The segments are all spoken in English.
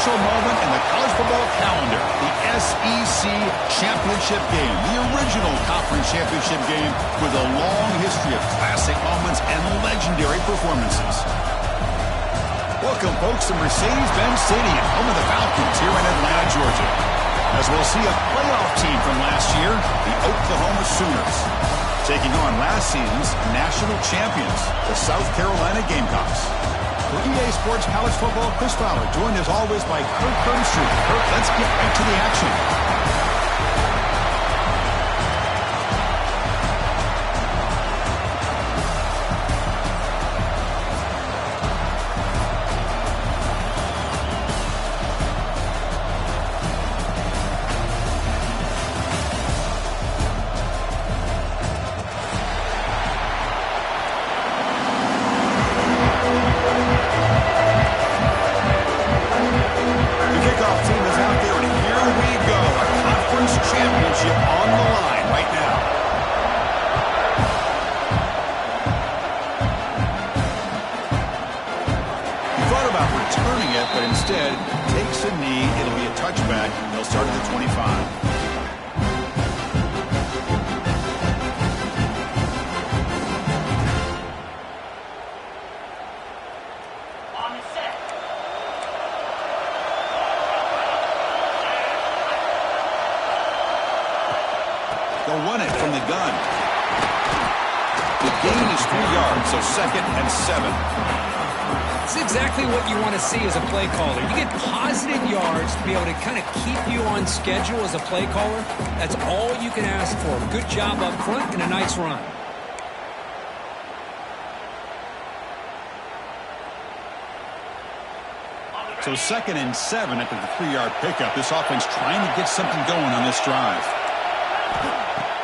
special moment in the college football calendar, the SEC Championship game, the original conference championship game with a long history of classic moments and legendary performances. Welcome, folks, to Mercedes-Benz Stadium, home of the Falcons here in Atlanta, Georgia, as we'll see a playoff team from last year, the Oklahoma Sooners, taking on last season's national champions, the South Carolina Gamecocks. For EA Sports College Football, Chris Fowler, joined as always by Kirk Herbstreit. Kirk, let's get right to the action. But instead takes a knee. It'll be a touchback. They'll start at the 25. They'll run it from the gun. The gain is 3 yards, so 2nd and 7. It's exactly what you want to see as a play caller. You get positive yards to be able to kind of keep you on schedule as a play caller. That's all you can ask for. Good job up front and a nice run. So 2nd and 7 after the 3-yard pickup. This offense trying to get something going on this drive.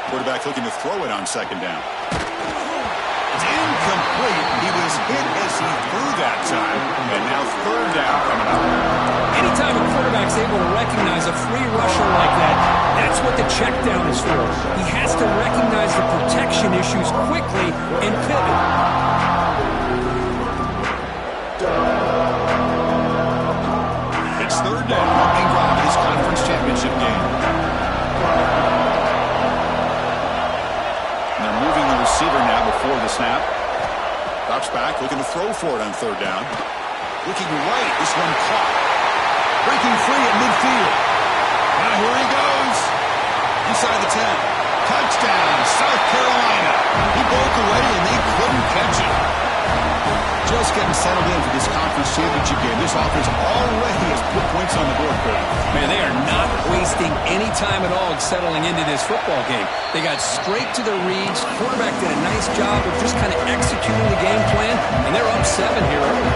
Quarterback looking to throw it on 2nd down. It's incomplete. He was hit as he threw that time. And now 3rd down coming up. Anytime a quarterback's able to recognize a free rusher like that, that's what the check down is for. He has to recognize the protection issues quickly and pivot. It's 3rd down. Opening drive in this conference championship game. And they're moving the receiver now before the snap. Drops back, looking to throw for it on 3rd down. Looking right, this one caught. Breaking free at midfield. Now here he goes. Inside the 10. Touchdown, South Carolina. He broke away and they couldn't catch it. Just getting settled in for this conference championship game. This offense already has put points on the board for them. Man, they are not wasting any time at all settling into this football game. They got straight to their reads. Quarterback did a nice job of just kind of executing the game plan, and they're up 7 here early.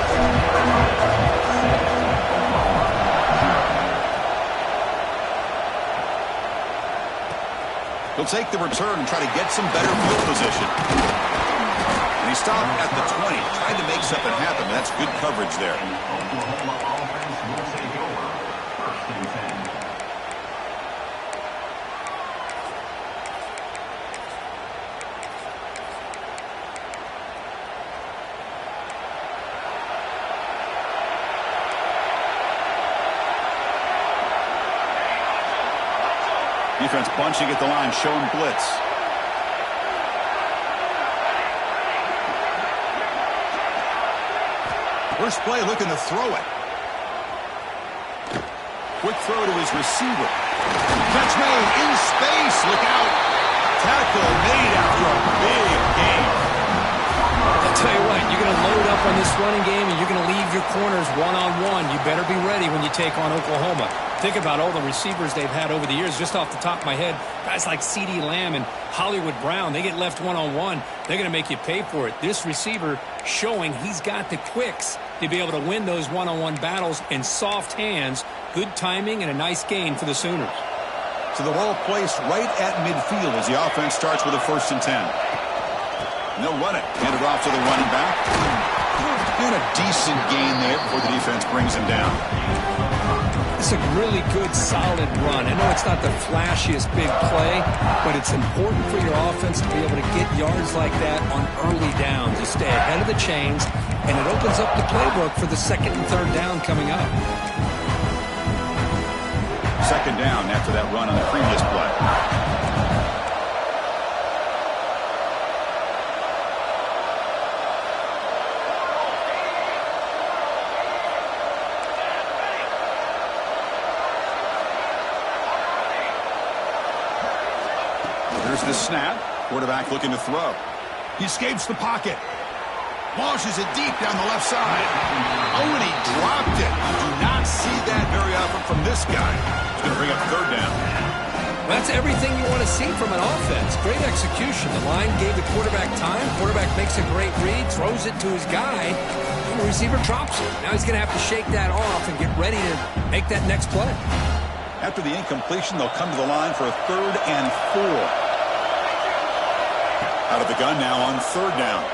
He'll take the return and try to get some better field position. And he stopped at the 20, tried to make something happen, but that's good coverage there. Defense bunching at the line, showing blitz. First play, looking to throw it. Quick throw to his receiver. Catch made in space. Look out. Tackle made after a big game. I'll tell you what, you're going to load up on this running game and you're going to leave your corners one-on-one. You better be ready when you take on Oklahoma. Think about all the receivers they've had over the years. Just off the top of my head, guys like CeeDee Lamb and Hollywood Brown, they get left one-on-one. They're going to make you pay for it. This receiver showing he's got the quicks to be able to win those one-on-one battles in soft hands. Good timing and a nice gain for the Sooners. So the ball placed right at midfield as the offense starts with a 1st and 10. And they'll run it. Hand it off to the running back. And a decent gain there before the defense brings him down. It's a really good, solid run. I know it's not the flashiest big play, but it's important for your offense to be able to get yards like that on early downs. You stay ahead of the chains, and it opens up the playbook for the 2nd and 3rd down coming up. Second down after that run on the previous play. There's the snap. Quarterback looking to throw. He escapes the pocket. Launches it deep down the left side. Oh, and he dropped it. You do not see that very often from this guy. He's going to bring up third down. That's everything you want to see from an offense. Great execution. The line gave the quarterback time. Quarterback makes a great read, throws it to his guy, and the receiver drops it. Now he's going to have to shake that off and get ready to make that next play. After the incompletion, they'll come to the line for a 3rd and 4. Out of the gun now on 3rd down.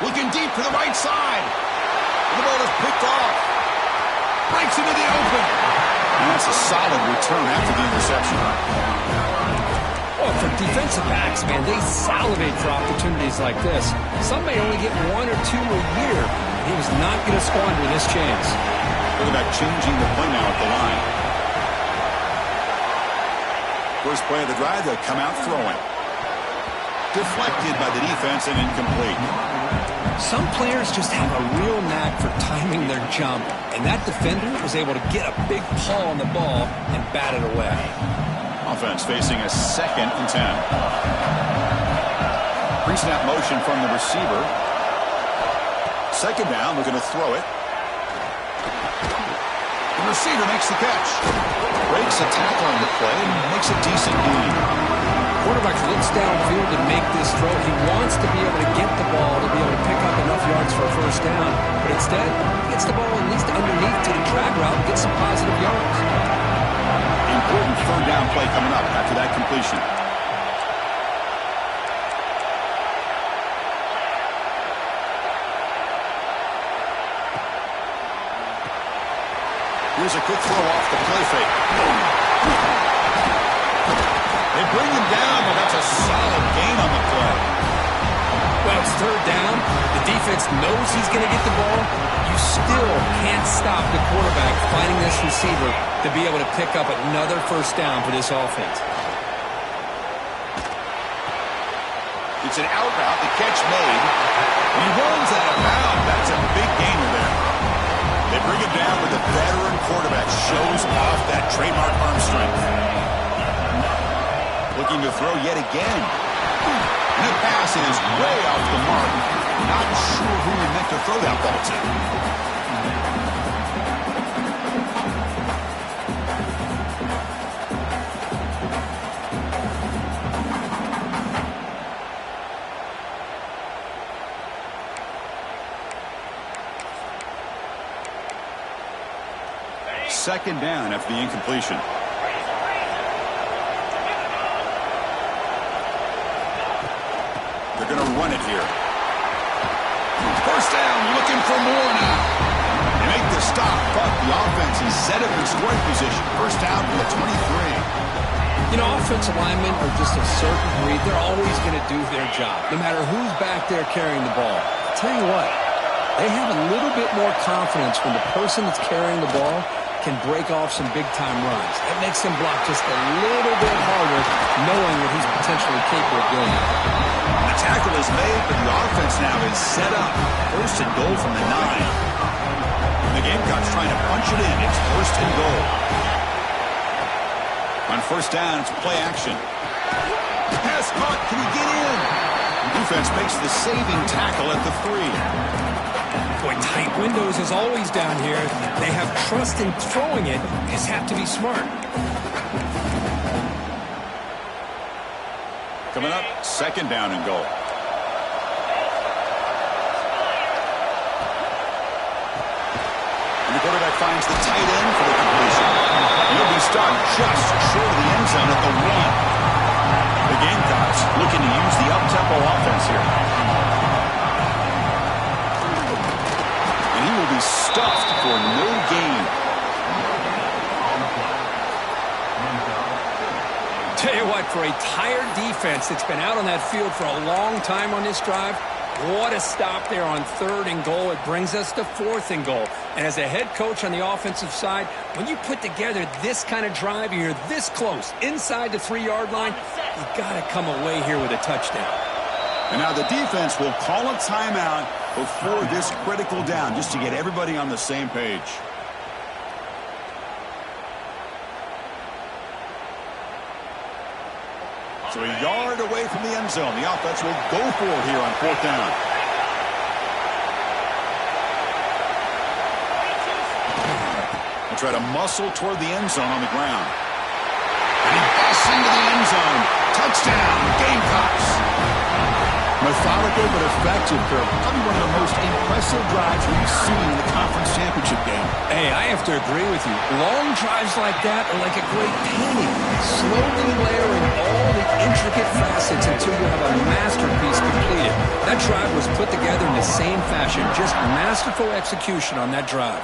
Looking deep to the right side. The ball is picked off. Breaks into the open. And that's a solid return after the interception. Oh, for defensive backs, man, they salivate for opportunities like this. Some may only get 1 or 2 a year. He was not going to squander this chance. Quarterback changing the play now at the line. First play of the drive, they'll come out throwing. Deflected by the defense and incomplete. Some players just have a real knack for timing their jump, and that defender was able to get a big paw on the ball and bat it away. Offense facing a 2nd and 10. Pre-snap motion from the receiver. Second down, looking to throw it. The receiver makes the catch. Breaks a tackle on the play and makes a decent gain. Quarterback looks downfield to make this throw. He wants to be able to get the ball to be able to pick up enough yards for a first down. But instead, he gets the ball at least underneath to the drag route and gets some positive yards. Important 3rd down play coming up after that completion. Here's a quick throw off the play fake. They bring him down, but that's a solid gain on the play. Well, it's 3rd down. The defense knows he's going to get the ball. You still can't stop the quarterback finding this receiver to be able to pick up another first down for this offense. It's an out route. The catch made. He runs out of bounds. That's a big gainer there. They bring him down, but the veteran quarterback shows off that trademark arm strength. Looking to throw yet again. And the pass is way off the mark. Not sure who he meant to throw that ball to. Second down after the incompletion. They're going to run it here. First down, looking for more now. They make the stop, but the offense is set up in scoring position. First down for the 23. You know, offensive linemen are just a certain breed. They're always going to do their job, no matter who's back there carrying the ball. I'll tell you what, they have a little bit more confidence when the person that's carrying the ball can break off some big-time runs. That makes him block just a little bit harder, knowing that he's potentially capable of doing it. The tackle is made, but the offense now is set up. First and goal from the 9. The Gamecocks trying to punch it in. It's first and goal. On first down, it's play action. Pass caught. Can he get in? Defense makes the saving tackle at the 3. Boy, tight windows as always down here. They have trust in throwing it. Just have to be smart. Coming up, second down and goal. And the quarterback finds the tight end for the completion. He'll be stopped just short of the end zone at the 1. The Gamecocks looking to use the up-tempo offense here. And he will be stuffed for no gain. Tell you what, for a tired defense that's been out on that field for a long time on this drive, What a stop there on 3rd and goal. It brings us to 4th and goal. And as a head coach on the offensive side, when you put together this kind of drive, you're this close, inside the 3-yard line, you got to come away here with a touchdown. And now the defense will call a timeout before this critical down, just to get everybody on the same page. So a yard away from the end zone. The offense will go for it here on 4th down. They'll try to muscle toward the end zone on the ground. And he busts into the end zone. Touchdown, Gamecocks. Methodical but effective, Kirk. Probably one of the most impressive drives we've seen in the conference championship game. Hey, I have to agree with you. Long drives like that are like a great painting. Slowly layering all the intricate facets until you have a masterpiece completed. That drive was put together in the same fashion. Just masterful execution on that drive.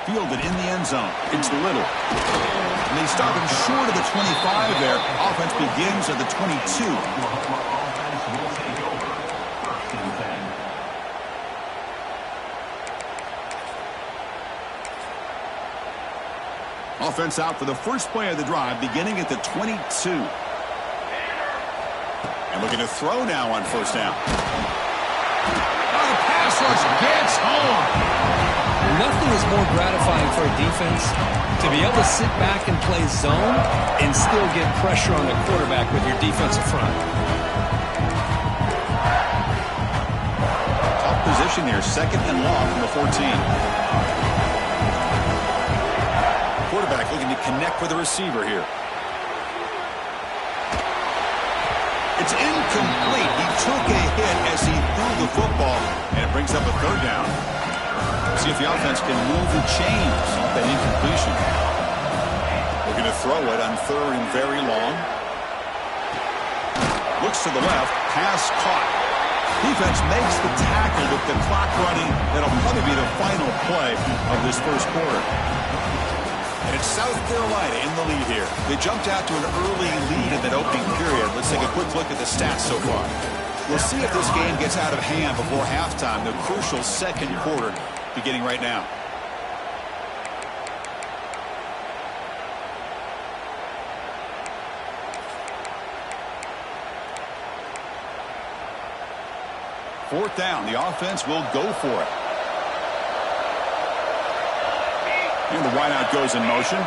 Fielded in the end zone. It's Little. And they stop him short of the 25 there. Offense begins at the 22. Offense out for the first play of the drive, beginning at the 22. And looking to throw now on 1st down. Oh, the pass rush gets home. Nothing is more gratifying for a defense to be able to sit back and play zone and still get pressure on the quarterback with your defensive front. Tough position here, 2nd and long from the 14. Quarterback looking to connect with the receiver here. It's incomplete. He took a hit as he threw the football, and it brings up a 3rd down. See if the offense can move the chains off that incompletion. Looking to throw it on 3rd and very long. Looks to the left. Pass caught. Defense makes the tackle with the clock running. That'll probably be the final play of this first quarter. And it's South Carolina in the lead here. They jumped out to an early lead in that opening period. Let's take a quick look at the stats so far. We'll see if this game gets out of hand before halftime, the crucial 2nd quarter beginning right now. Fourth down, the offense will go for it. And the wideout goes in motion.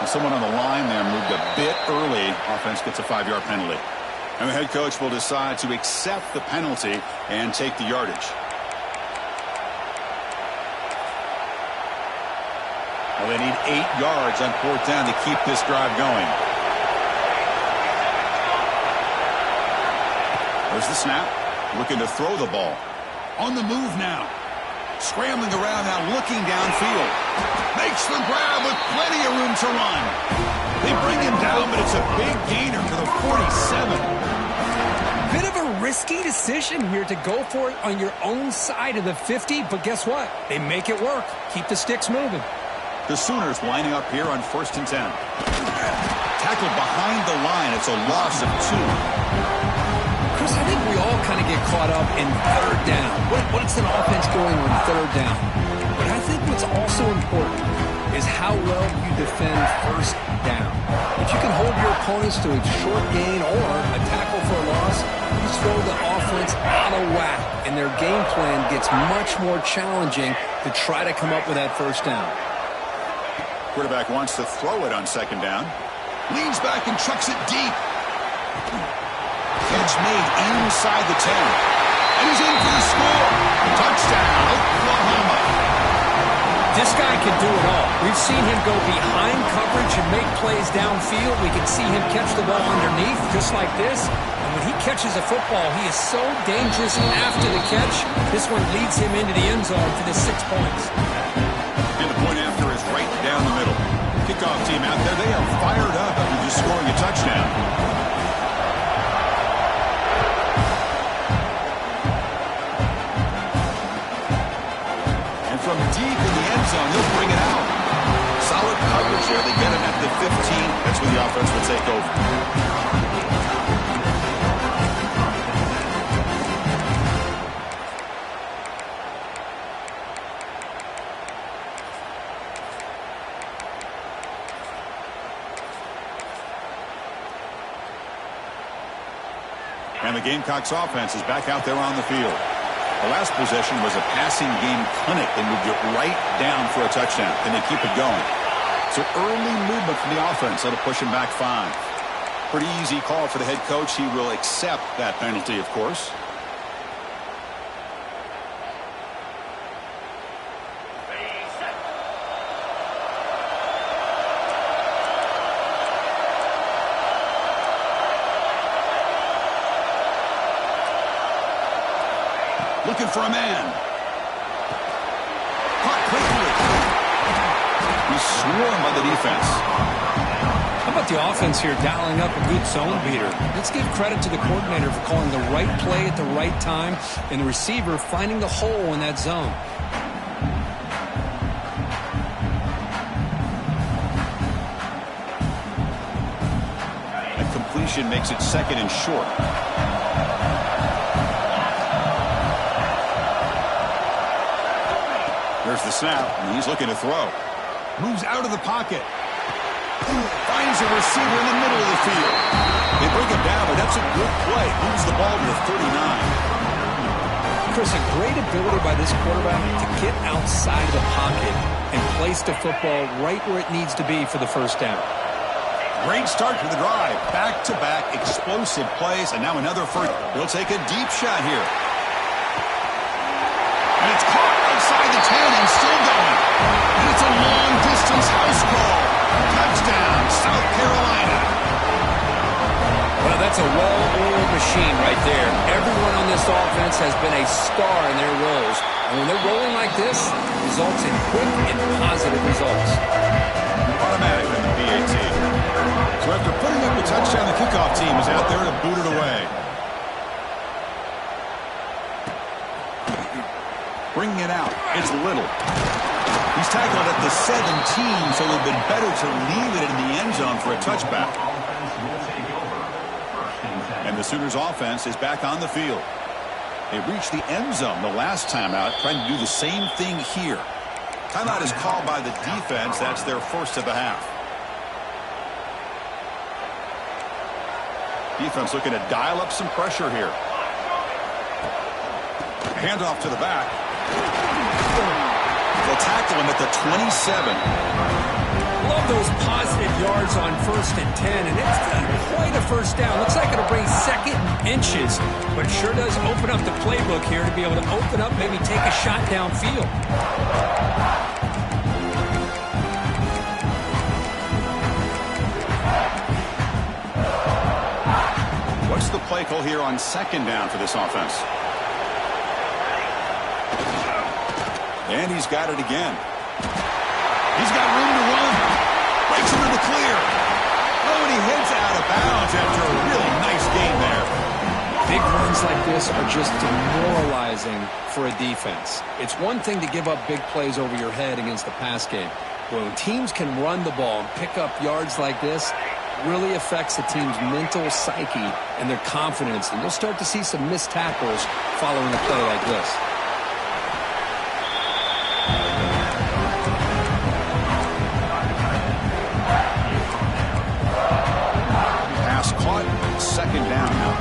Someone on the line there moved a bit early. Offense gets a 5-yard penalty. And the head coach will decide to accept the penalty and take the yardage. Well, they need 8 yards on 4th down to keep this drive going. There's the snap. Looking to throw the ball. On the move now. Scrambling around now, looking downfield. Makes the grab with plenty of room to run. They bring him down, but it's a big gainer to the 47. Bit of a risky decision here to go for it on your own side of the 50, but guess what? They make it work. Keep the sticks moving. The Sooners lining up here on 1st and 10. Tackled behind the line. It's a loss of 2. Chris, I think we all kind of get caught up in 3rd down. What's an offense doing on 3rd down? But I think what's also important is how well you defend 1st down. If you can hold your opponents to a short gain or a tackle for a loss, you throw the offense out of whack, and their game plan gets much more challenging to try to come up with that 1st down. Quarterback wants to throw it on 2nd down. Leans back and chucks it deep. Catch made inside the 10. And he's in for the score. Touchdown, Oklahoma. This guy can do it all. We've seen him go behind coverage and make plays downfield. We can see him catch the ball underneath just like this. And when he catches a football, he is so dangerous after the catch. This one leads him into the end zone for the 6 points. And the point after is right down the middle. Kickoff team out there. They are fired up after just scoring a touchdown. deep in the end zone. They'll bring it out. Solid coverage there. They get him at the 15. That's where the offense will take over. And the Gamecocks offense is back out there on the field. The last possession was a passing game clinic. They moved it right down for a touchdown. Can they keep it going? So early movement from the offense. That'll push him back 5. Pretty easy call for the head coach. He will accept that penalty, of course. Looking for a man. Caught quickly. He's swarmed by the defense. How about the offense here dialing up a good zone beater? Let's give credit to the coordinator for calling the right play at the right time and the receiver finding the hole in that zone. That completion makes it 2nd and short. There's the snap, and he's looking to throw. Moves out of the pocket. Finds a receiver in the middle of the field. They bring him down, but that's a good play. Moves the ball to the 39. Chris, a great ability by this quarterback to get outside of the pocket and place the football right where it needs to be for the first down. Great start to the drive. Back-to-back explosive plays, and now another first. He'll take a deep shot here. And it's caught outside the 10 and still going. And it's a long-distance house call. Touchdown, South Carolina. Well, that's a well-oiled machine right there. Everyone on this offense has been a star in their roles. And when they're rolling like this, it results in quick and positive results. Automatic in the PAT. So after putting up a touchdown, the kickoff team is out there to boot it away. Bringing it out, it's Little. He's tackled at the 17, so it would have been better to leave it in the end zone for a touchback. And the Sooners offense is back on the field. They reached the end zone the last time out, trying to do the same thing here. Timeout is called by the defense. That's their first of the half. Defense looking to dial up some pressure here. Handoff to the back. They'll tackle him at the 27. Love those positive yards on 1st and 10, and it's quite a first down. Looks like it'll bring 2nd and inches, but it sure does open up the playbook here to be able to open up, maybe take a shot downfield. What's the play call here on 2nd down for this offense? And he's got it again. He's got room to run. Breaks into the clear. Oh, and he heads out of bounds after a really nice game there. Big runs like this are just demoralizing for a defense. It's one thing to give up big plays over your head against the pass game. But when teams can run the ball and pick up yards like this, it really affects the team's mental psyche and their confidence. And you'll start to see some missed tackles following a play like this. Pass caught, 2nd down now.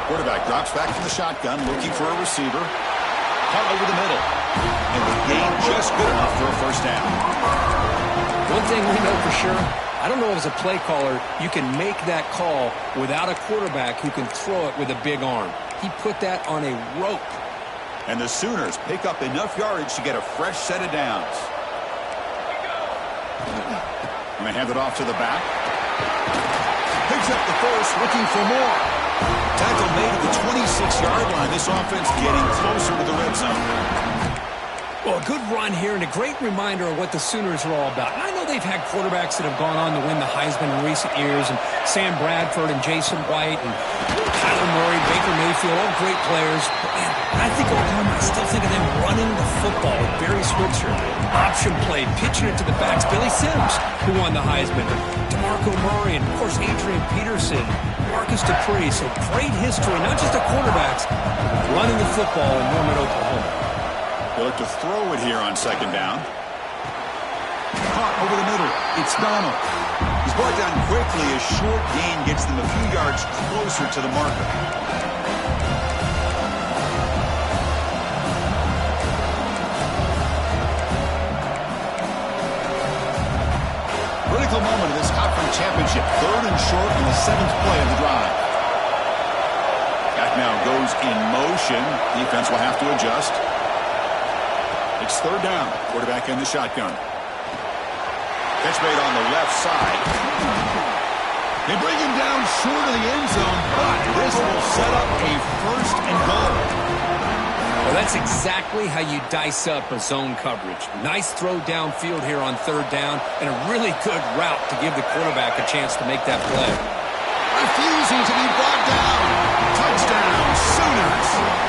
Quarterback drops back from the shotgun, looking for a receiver. Caught over the middle. And the gain just good enough for a first down. One thing we know for sure, I don't know if as a play caller, you can make that call without a quarterback who can throw it with a big arm. He put that on a rope. And the Sooners pick up enough yardage to get a fresh set of downs. And they hand it off to the back. Picks up the first, looking for more. Tackle made at the 26-yard line. This offense getting closer to the red zone. Well, a good run here and a great reminder of what the Sooners are all about. And I know they've had quarterbacks that have gone on to win the Heisman in recent years, and Sam Bradford and Jason White and Kyler Murray, Baker Mayfield, all great players. But man, I think Oklahoma, I still think of them running the football with Barry Switzer. Option play, pitching it to the backs. Billy Sims, who won the Heisman. DeMarco Murray, and of course Adrian Peterson, Marcus Dupree. So great history, not just of quarterbacks, running the football in Norman, Oklahoma. They'll look to throw it here on second down. Caught over the middle. It's Donald. He's brought down quickly. A short gain gets them a few yards closer to the marker. Critical moment of this conference championship. Third and short on the 7th play of the drive. Back now goes in motion. Defense will have to adjust. It's third down. Quarterback in the shotgun. Catch made on the left side. They bring him down short of the end zone, but this will set up a first and goal. Well, that's exactly how you dice up a zone coverage. Nice throw downfield here on third down, and a really good route to give the quarterback a chance to make that play. Refusing to be brought down. Touchdown, Sooners.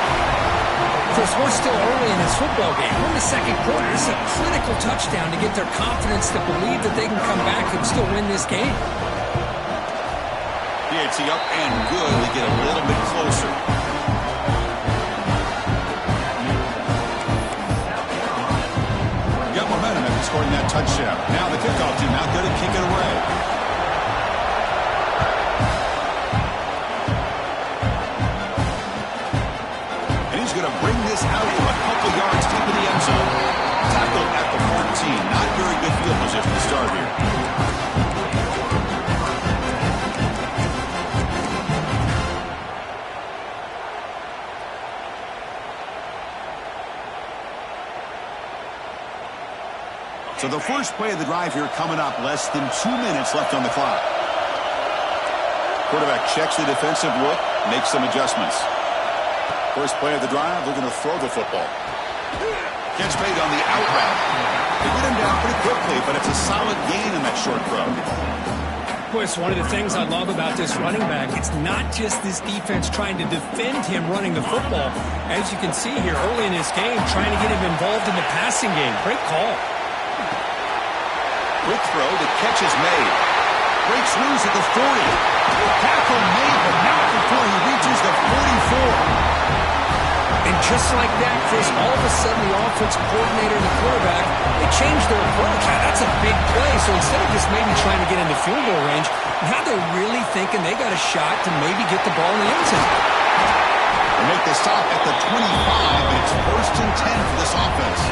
Chris, we're still early in this football game. We're in the second quarter. This is a critical touchdown to get their confidence to believe that they can come back and still win this game. It's up and good. They get a little bit closer. Got momentum after scoring that touchdown. Now the kickoff team out there to kick it away. Going to bring this out from a couple yards deep in the end zone. Tackled at the 14. Not very good field position to start here. So the first play of the drive here coming up. Less than 2 minutes left on the clock. Quarterback checks the defensive look, makes some adjustments. First play of the drive, they're going to throw the football. Catch made on the out route. They get him down pretty quickly, but it's a solid gain in that short throw. Boy, it's one of the things I love about this running back. It's not just this defense trying to defend him running the football. As you can see here early in this game, trying to get him involved in the passing game. Great call. Quick throw, the catch is made. Breaks loose at the 40. Tackle made, but not before he reaches the 44. And just like that, Chris, all of a sudden the offensive coordinator and the quarterback, they changed their approach. That's a big play. So instead of just maybe trying to get into field goal range, now they're really thinking they got a shot to maybe get the ball in the end zone. They make the stop at the 25, and it's first and 10 for this offense.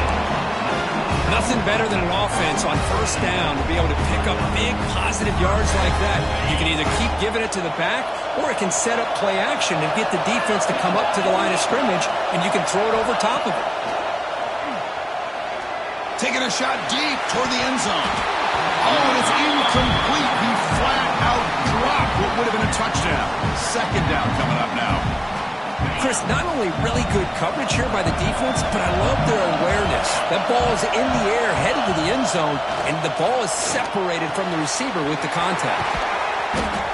Nothing better than an offense on first down to be able to pick up big positive yards like that. You can either keep giving it to the back, or it can set up play action and get the defense to come up to the line of scrimmage, and you can throw it over top of it. Taking a shot deep toward the end zone. Oh, and it's incomplete. He flat out dropped what would have been a touchdown. Second down coming up now. Chris, not only really good coverage here by the defense, but I love their awareness. That ball is in the air, headed to the end zone, and the ball is separated from the receiver with the contact.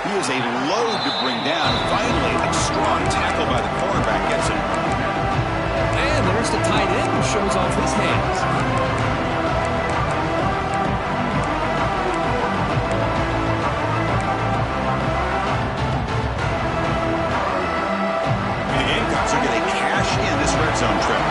He is a load to bring down. Finally, a strong tackle by the cornerback gets him. And there's the tight end who shows off his hands. Are going to cash in this red zone trip.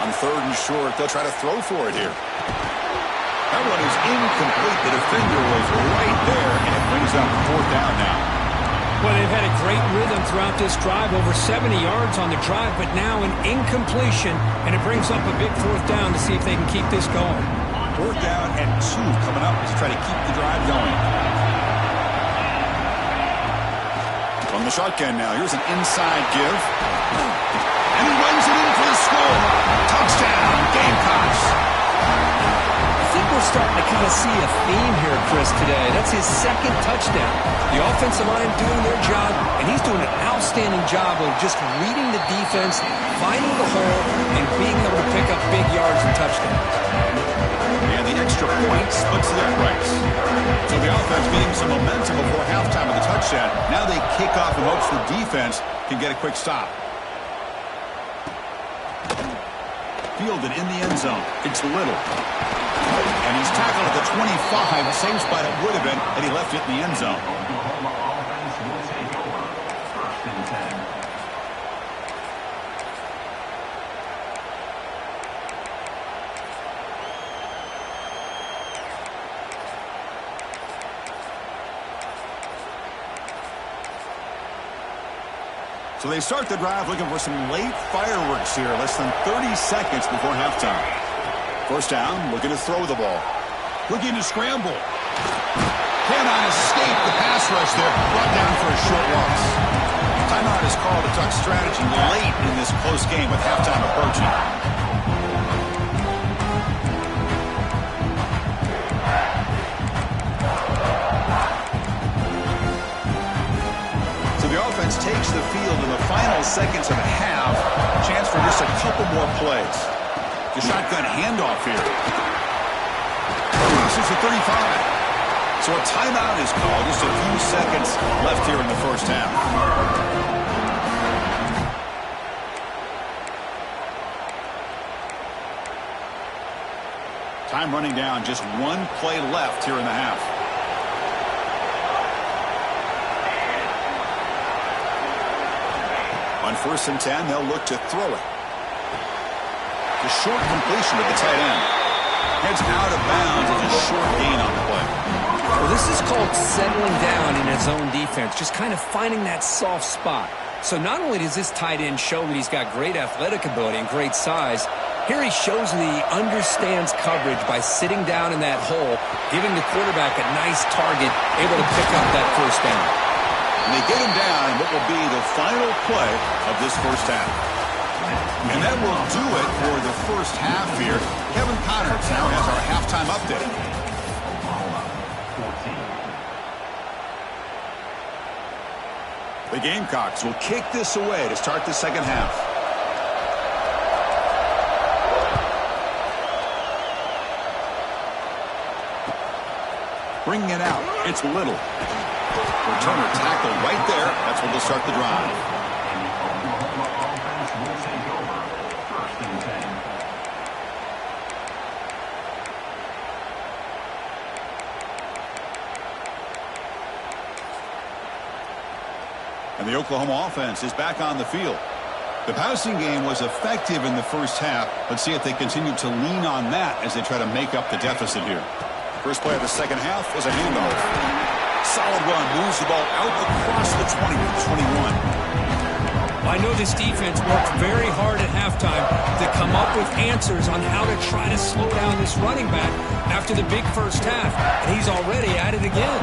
On third and short, they'll try to throw for it here. That one is incomplete. The defender was right there, and it brings up fourth down now. Well, they've had a great rhythm throughout this drive, over 70 yards on the drive, but now an incompletion, and it brings up a big fourth down to see if they can keep this going. Fourth down and 2 coming up to try to keep the drive going. From the shotgun now, here's an inside give. And he runs it in for the score. Touchdown, Gamecocks. I think we're starting to kind gotta see a theme here, Chris, today. That's his second touchdown. The offensive line doing their job, and he's doing an outstanding job of just reading the defense, finding the hole, and being able to pick up big yards and touchdowns. And the extra point splits the uprights. So the offense gaining some momentum before halftime of the touchdown. Now they kick off in hopes the defense can get a quick stop. Fielded in the end zone. It's Little. And he's tackled at the 25, the same spot it would have been had he left it in the end zone. So they start the drive looking for some late fireworks here, less than 30 seconds before halftime. First down, looking to throw the ball. Looking to scramble. Cannot escape the pass rush there, brought down for a short loss. Timeout is called to talk strategy late in this close game with halftime approaching. Offense takes the field in the final seconds of the half. Chance for just a couple more plays. The shotgun handoff here. Crosses the 35. So a timeout is called. Just a few seconds left here in the first half. Time running down. Just one play left here in the half. On 1st and 10, they'll look to throw it. The short completion to the tight end. Heads out of bounds as a short gain on the play. Well, this is called settling down in his own defense, just kind of finding that soft spot. So not only does this tight end show that he's got great athletic ability and great size, here he shows that he understands coverage by sitting down in that hole, giving the quarterback a nice target, able to pick up that first down. And they get him down in what will be the final play of this first half. And that will do it for the first half here. Kevin Connors now has our halftime update. The Gamecocks will kick this away to start the second half. Bringing it out, it's Little. Returner tackled right there. That's when they'll start the drive. And the Oklahoma offense is back on the field. The passing game was effective in the first half. Let's see if they continue to lean on that as they try to make up the deficit here. First play of the second half was a handoff. Solid run, moves the ball out across the 20 to 21. I know this defense worked very hard at halftime to come up with answers on how to try to slow down this running back after the big first half, and he's already at it again.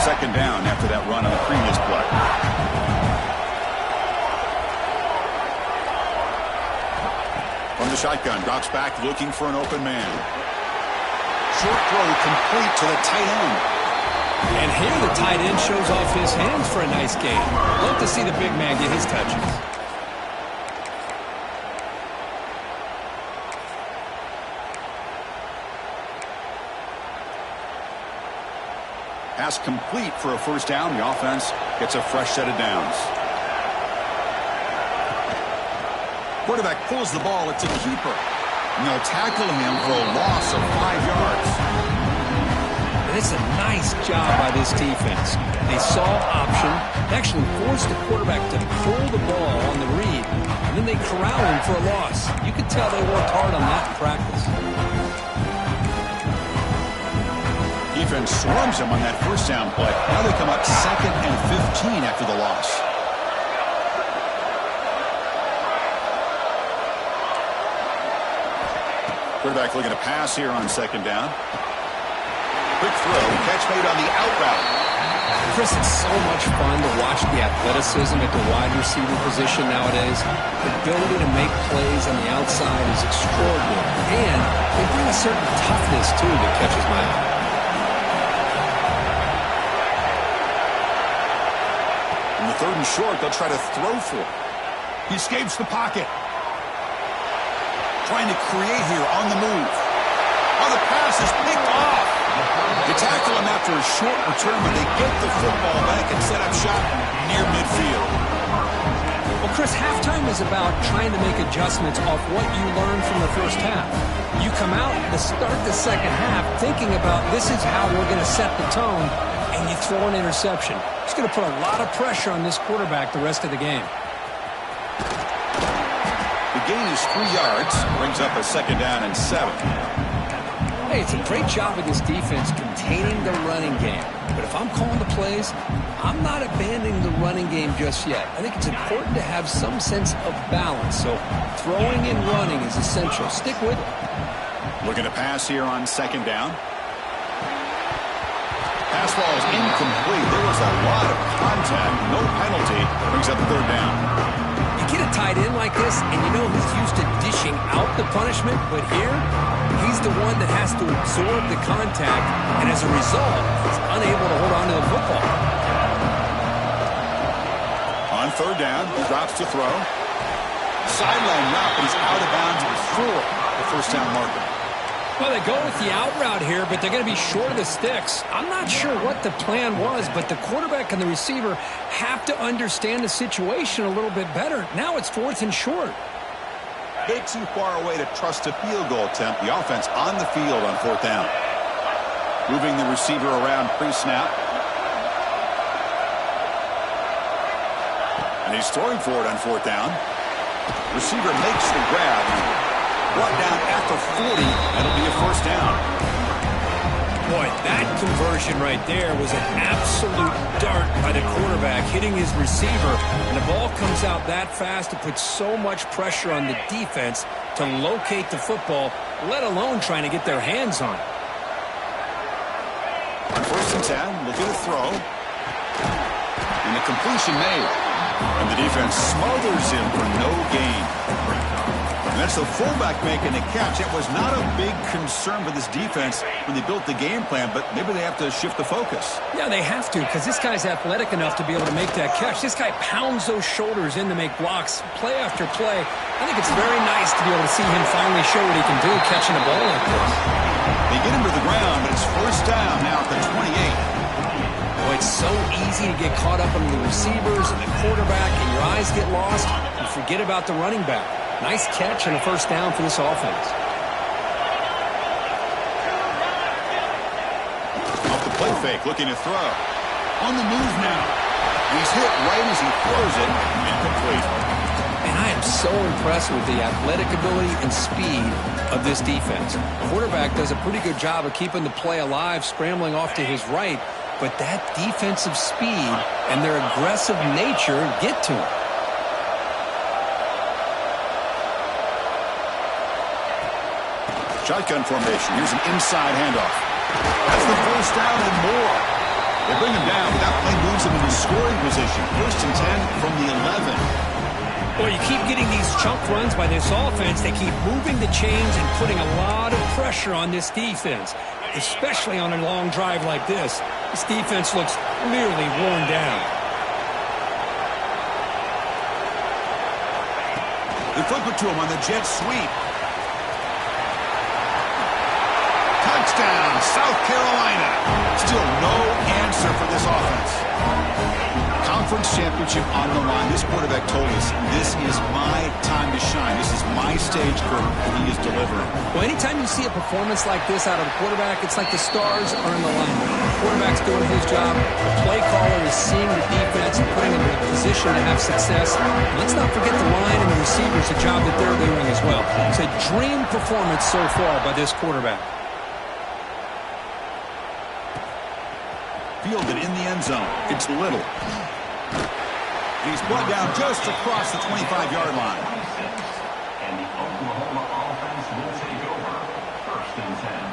Second down after that run on the previous play. From the shotgun, drops back looking for an open man. Short throw complete to the tight end. And here the tight end shows off his hands for a nice gain. Love to see the big man get his touches. Pass complete for a first down. The offense gets a fresh set of downs. Quarterback pulls the ball. It's a keeper. And they'll tackle him for a loss of 5 yards. And it's a nice job by this defense. They saw option, actually forced the quarterback to pull the ball on the read, and then they corral him for a loss. You could tell they worked hard on that in practice. Defense swarms him on that first down play. Now they come up 2nd and 15 after the loss. Quarterback looking to pass here on second down. quick throw. Catch made on the out route. Chris, it's so much fun to watch the athleticism at the wide receiver position nowadays. The ability to make plays on the outside is extraordinary. And they bring a certain toughness, too, that catches my eye. In the 3rd and short, they'll try to throw for it. He escapes the pocket. Trying to create here on the move. Oh, the pass is picked off. They tackle him after a short return, but they get the football back and set up shop near midfield. Well, Chris, halftime is about trying to make adjustments off what you learned from the first half. You come out to start the second half thinking about this is how we're going to set the tone, and you throw an interception. It's going to put a lot of pressure on this quarterback the rest of the game. The gain is 3 yards, brings up a 2nd down and 7. Hey, it's a great job of this defense containing the running game. But if I'm calling the plays, I'm not abandoning the running game just yet. I think it's important to have some sense of balance. So throwing and running is essential. Stick with it. Looking to pass here on 2nd down. Pass ball is incomplete. There was a lot of contact. No penalty. Brings up 3rd down. You get a tight end like this, and you know he's used to dishing out the punishment, but here, he's the one that has to absorb the contact, and as a result, he's unable to hold on to the football. On 3rd down, he drops to throw. Sideline route, but he's out of bounds before the 1st down marker. Well, they go with the out route here, but they're going to be short of the sticks. I'm not sure what the plan was, but the quarterback and the receiver have to understand the situation a little bit better. Now it's 4th and short. Way too far away to trust a field goal attempt. The offense on the field on 4th down. Moving the receiver around pre-snap. And he's throwing for it on 4th down. Receiver makes the grab. Brought down after 40. That'll be a 1st down. Boy, that conversion right there was an absolute dart by the quarterback, hitting his receiver. And the ball comes out that fast to put so much pressure on the defense to locate the football, let alone trying to get their hands on it. On 1st and 10, looking to throw. And the completion made. And the defense smothers him for no gain. And that's the fullback making the catch. It was not a big concern for this defense when they built the game plan, but maybe they have to shift the focus. Yeah, they have to, because this guy's athletic enough to be able to make that catch. This guy pounds those shoulders in to make blocks play after play. I think it's very nice to be able to see him finally show what he can do catching a ball like this. They get him to the ground, but it's 1st down now at the 28. Boy, it's so easy to get caught up on the receivers and the quarterback, and your eyes get lost. You forget about the running back. Nice catch and a 1st down for this offense. Off the play fake, looking to throw. On the move now. He's hit right as he throws it. Incomplete. And I am so impressed with the athletic ability and speed of this defense. The quarterback does a pretty good job of keeping the play alive, scrambling off to his right. But that defensive speed and their aggressive nature get to him. Shotgun formation. Here's an inside handoff. That's the 1st down and more. They bring him down, but that play moves him into scoring position. 1st and 10 from the 11. Well, you keep getting these chunk runs by this offense. They keep moving the chains and putting a lot of pressure on this defense, especially on a long drive like this. This defense looks clearly worn down. They flip it to him on the jet sweep. Touchdown, South Carolina. Still no answer for this offense. Conference championship on the line. This quarterback told us, this is my time to shine. This is my stage curve, and he is delivering. Well, anytime you see a performance like this out of a quarterback, it's like the stars are in the line. The quarterback's doing his job. The play caller is seeing the defense and putting them in a position to have success. And let's not forget the line and the receivers, the job that they're doing as well. It's a dream performance so far by this quarterback. Fielded in the end zone. It's Little. He's brought down just across the 25-yard line. And the Oklahoma offense will take over 1st and 10.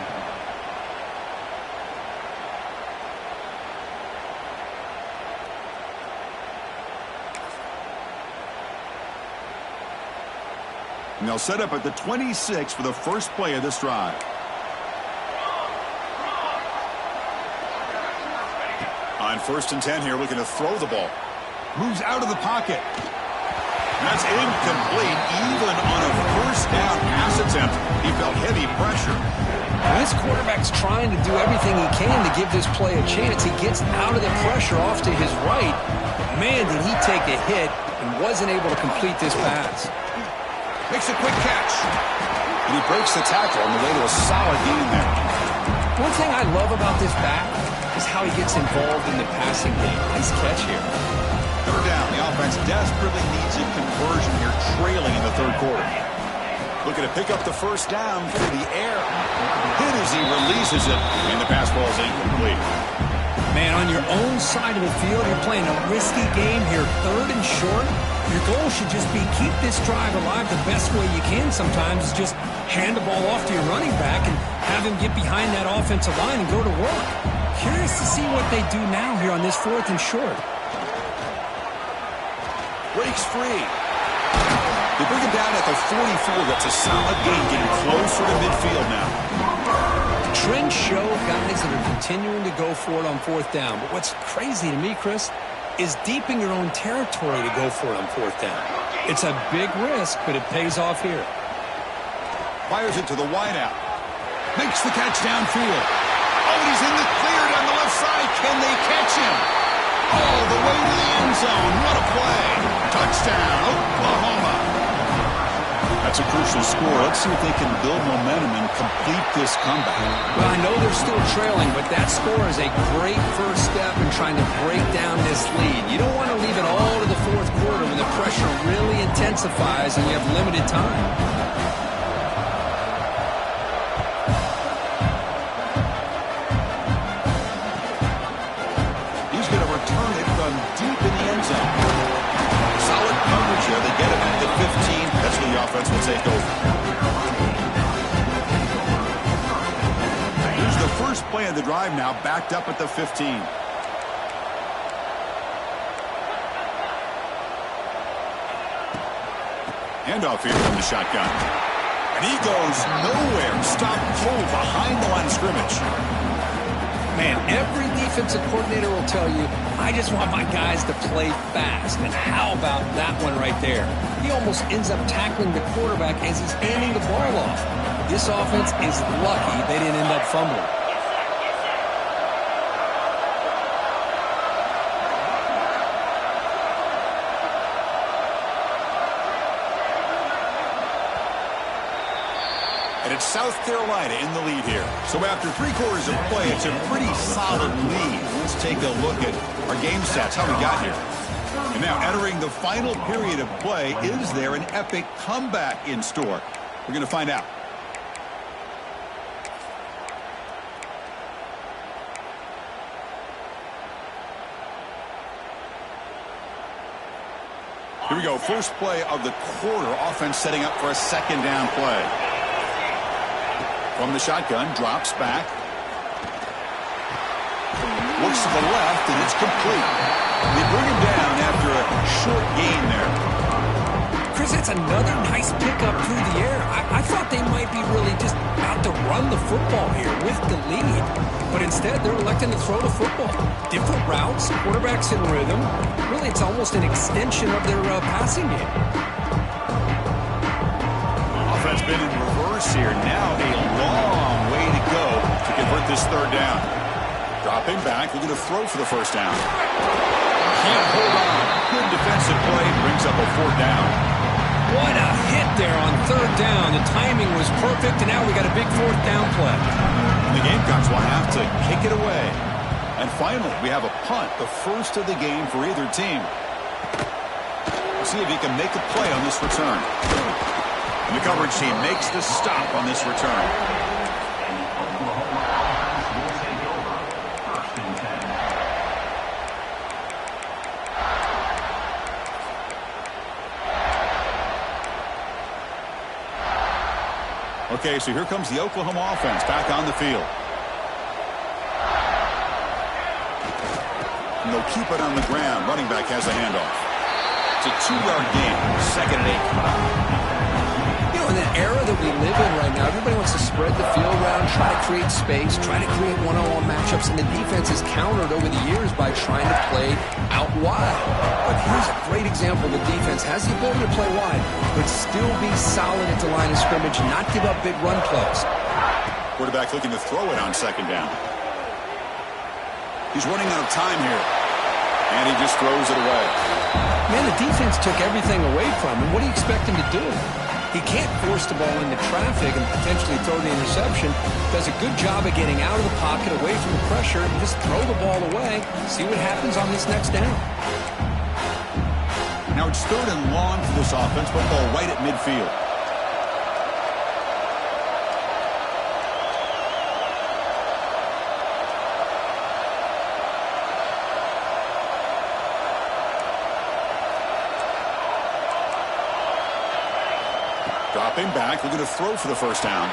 And they'll set up at the 26 for the first play of this drive. On 1st and 10 here, looking to throw the ball. Moves out of the pocket. That's incomplete. Even on a first down pass attempt, he felt heavy pressure. This quarterback's trying to do everything he can to give this play a chance. He gets out of the pressure off to his right. Man, did he take a hit and wasn't able to complete this pass. Makes a quick catch. And he breaks the tackle on the way to a solid gain there. One thing I love about this back is how he gets involved in the passing game. Nice catch here. Third down. The offense desperately needs a conversion here, trailing in the third quarter. Looking to pick up the first down through the air. Hit as he releases it, and the pass ball is incomplete. Man, on your own side of the field, you're playing a risky game here, 3rd and short. Your goal should just be keep this drive alive the best way you can sometimes. Is just hand the ball off to your running back and have him get behind that offensive line and go to work. Curious to see what they do now here on this 4th and short. Breaks free. They bring him down at the 44. That's a solid gain, getting closer to midfield now. Trends show guys that are continuing to go for it on 4th down. But what's crazy to me, Chris, is deep in your own territory to go for it on 4th down. It's a big risk, but it pays off here. Fires it to the wideout. Makes the catch downfield. Oh, and he's in the clear down the left side. Can they catch him? All the way to the end zone. What a play. Touchdown, Oklahoma. That's a crucial score. Let's see if they can build momentum and complete this comeback. Well, I know they're still trailing, but that score is a great first step in trying to break down this lead. You don't want to leave it all to the 4th quarter when the pressure really intensifies and you have limited time. He's going to return it from deep in the end zone. Solid coverage here. They get him at the 15. That's where the offense will take over. Here's the first play of the drive now, backed up at the 15. Handoff here from the shotgun. And he goes nowhere. Stopped cold behind the line of scrimmage. Man, every defensive coordinator will tell you, I just want my guys to play fast. And how about that one right there? He almost ends up tackling the quarterback as he's handing the ball off. This offense is lucky they didn't end up fumbling. And it's South Carolina in the lead here. So after 3 quarters of play, it's a pretty solid lead. Let's take a look at our game stats, how we got here. And now entering the final period of play, is there an epic comeback in store? We're going to find out. Here we go, first play of the quarter. Offense setting up for a 2nd down play. From the shotgun, drops back. Looks to the left, and it's complete. They bring him down after a short gain there. Chris, that's another nice pickup through the air. I thought they might be really just out to run the football here with the lead. But instead, they're electing to throw the football. Different routes, quarterbacks in rhythm. Really, it's almost an extension of their passing game. Offense been in reverse here. Now a long way to go to convert this 3rd down. Dropping back, looking to throw for the first down. Can't hold on. Good defensive play, brings up a 4th down. What a hit there on 3rd down. The timing was perfect, and now we got a big 4th down play. And the Gamecocks will have to kick it away. And finally, we have a punt, the first of the game for either team. We'll see if he can make a play on this return. And the coverage team makes the stop on this return. Okay, so here comes the Oklahoma offense back on the field. And they'll keep it on the ground. Running back has a handoff. It's a 2-yard gain. 2nd and 8. spread the field around, try to create space, try to create one-on-one matchups, and the defense has countered over the years by trying to play out wide. But here's a great example of the defense has the ability to play wide, but still be solid at the line of scrimmage, not give up big run plays. Quarterback looking to throw it on second down. He's running out of time here, and he just throws it away. Man, the defense took everything away from him. What do you expect him to do? He can't force the ball into traffic and potentially throw the interception. Does a good job of getting out of the pocket, away from the pressure, and just throw the ball away. See what happens on this next down. Now it's 3rd and long for this offense. Football right at midfield. Dropping back, looking to throw for the first down.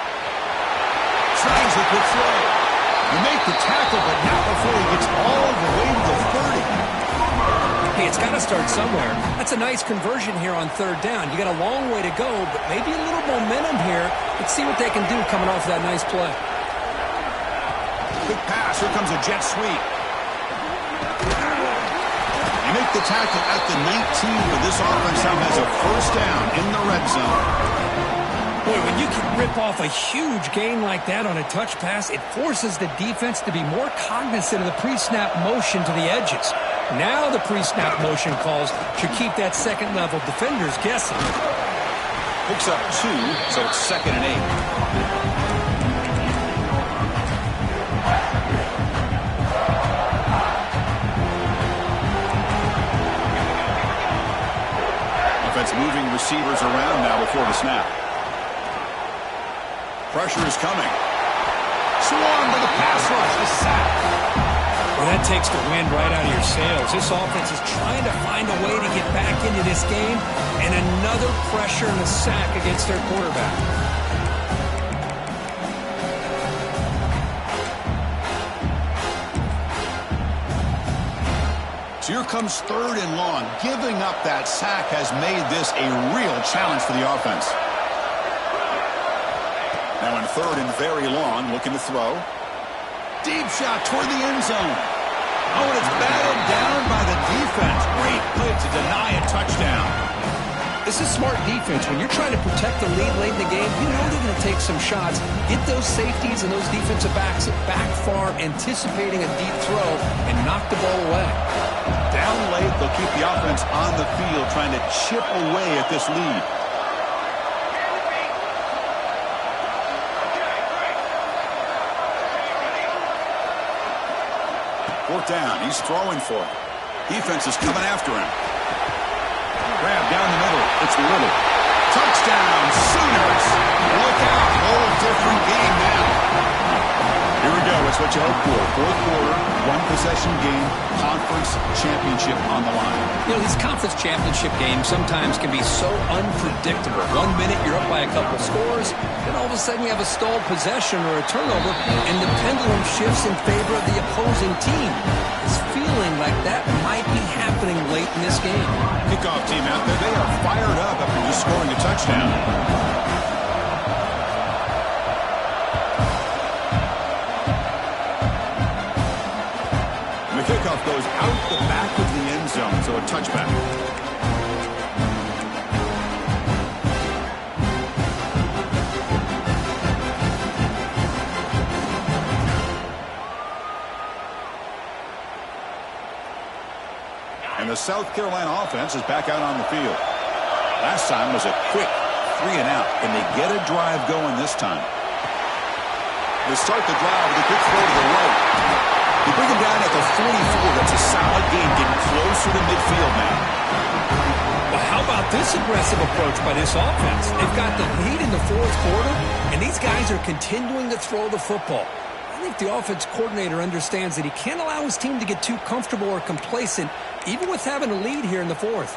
Tries a good throw. You make the tackle, but not before he gets all the way to the 30. Hey, it's got to start somewhere. That's a nice conversion here on 3rd down. You got a long way to go, but maybe a little momentum here. Let's see what they can do coming off that nice play. Quick pass. Here comes a jet sweep. You make the tackle at the 19, but this offense now has a first down in the red zone. Boy, when you can rip off a huge gain like that on a touch pass, it forces the defense to be more cognizant of the pre-snap motion to the edges. Now the pre-snap motion calls should keep that second-level defenders guessing. Picks up 2, so it's 2nd and 8. Offense moving receivers around now before the snap. Pressure is coming. Swarmed by the pass rush. The sack. Well, that takes the wind right out of your sails. This offense is trying to find a way to get back into this game, and another pressure and a sack against their quarterback. So here comes 3rd and long. Giving up that sack has made this a real challenge for the offense. Now in 3rd and very long, looking to throw. Deep shot toward the end zone. Oh, and it's batted down by the defense. Great play to deny a touchdown. This is smart defense. When you're trying to protect the lead late in the game, you know they're going to take some shots. Get those safeties and those defensive backs back far, anticipating a deep throw, and knock the ball away. Down late, they'll keep the offense on the field, trying to chip away at this lead. 4th down. He's throwing for it. Defense is coming after him. Grab down the middle. It's Little. Touchdown, Sooners. Look out. Whole different game now. Here we go. It's what you hope for. 4th quarter, 1-possession game, conference championship on the line. You know, these conference championship games sometimes can be so unpredictable. 1 minute you're up by a couple scores, then all of a sudden you have a stalled possession or a turnover, and the pendulum shifts in favor of the opposing team. It's feeling like that might be happening late in this game. Kickoff team out there. They are fired up after just scoring a touchdown. The kickoff goes out the back of the end zone, so a touchback. And the South Carolina offense is back out on the field. Last time was a quick 3 and out, and they get a drive going this time. They start the drive with a quick throw to the right. They bring him down at the 44. That's a solid gain, getting closer to midfield now. Well, how about this aggressive approach by this offense? They've got the lead in the 4th quarter, and these guys are continuing to throw the football. I think the offense coordinator understands that he can't allow his team to get too comfortable or complacent, even with having a lead here in the 4th.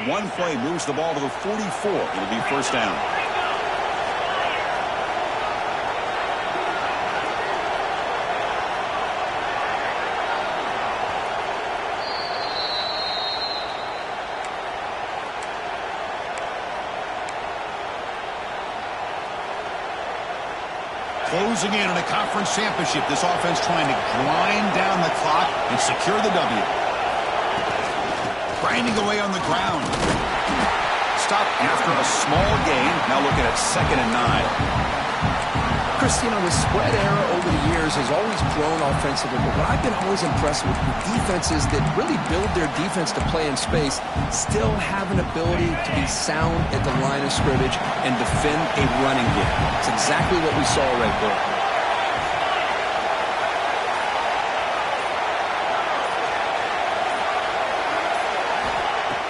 One play moves the ball to the 44. It'll be first down. Closing in on a conference championship, this offense trying to grind down the clock and secure the W. Grinding away on the ground. Stop after a small gain. Now looking at 2nd and 9. Christian, the spread era over the years has always grown offensively, but what I've been always impressed with defenses that really build their defense to play in space still have an ability to be sound at the line of scrimmage and defend a running game. It's exactly what we saw right there.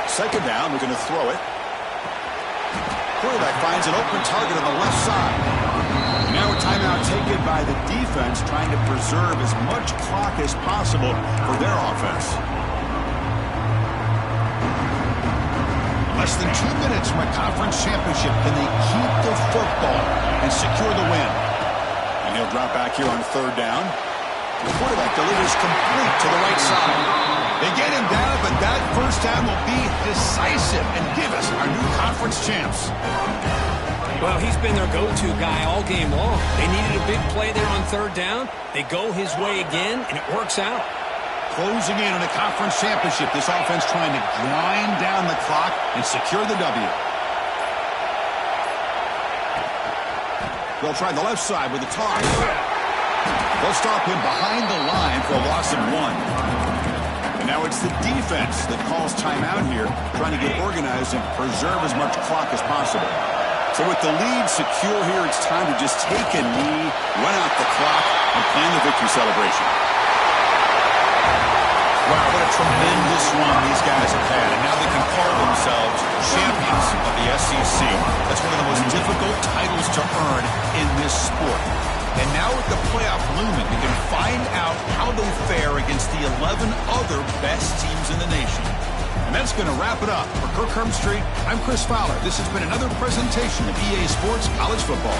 Second down, we're going to throw it. Quarterback finds an open target on the left side. Now a timeout taken by the defense, trying to preserve as much clock as possible for their offense. Less than 2 minutes from a conference championship. Can they keep the football and secure the win? And he'll drop back here on 3rd down. The quarterback delivers complete to the right side. They get him down, but that first down will be decisive and give us our new conference champs. Well, he's been their go-to guy all game long. They needed a big play there on 3rd down. They go his way again, and it works out. Closing in on a conference championship, this offense trying to grind down the clock and secure the W. They'll try the left side with a toss. They'll stop him behind the line for a loss of 1. And now it's the defense that calls timeout here, trying to get organized and preserve as much clock as possible. So with the lead secure here, it's time to just take a knee, run out the clock, and plan the victory celebration. Wow, what a tremendous run these guys have had, and now they can call themselves champions of the SEC. That's one of the most difficult titles to earn in this sport. And now with the playoff looming, they can find out how they fare against the 11 other best teams in the nation. And that's going to wrap it up. For Kirk Herbstreit, I'm Chris Fowler. This has been another presentation of EA Sports College Football.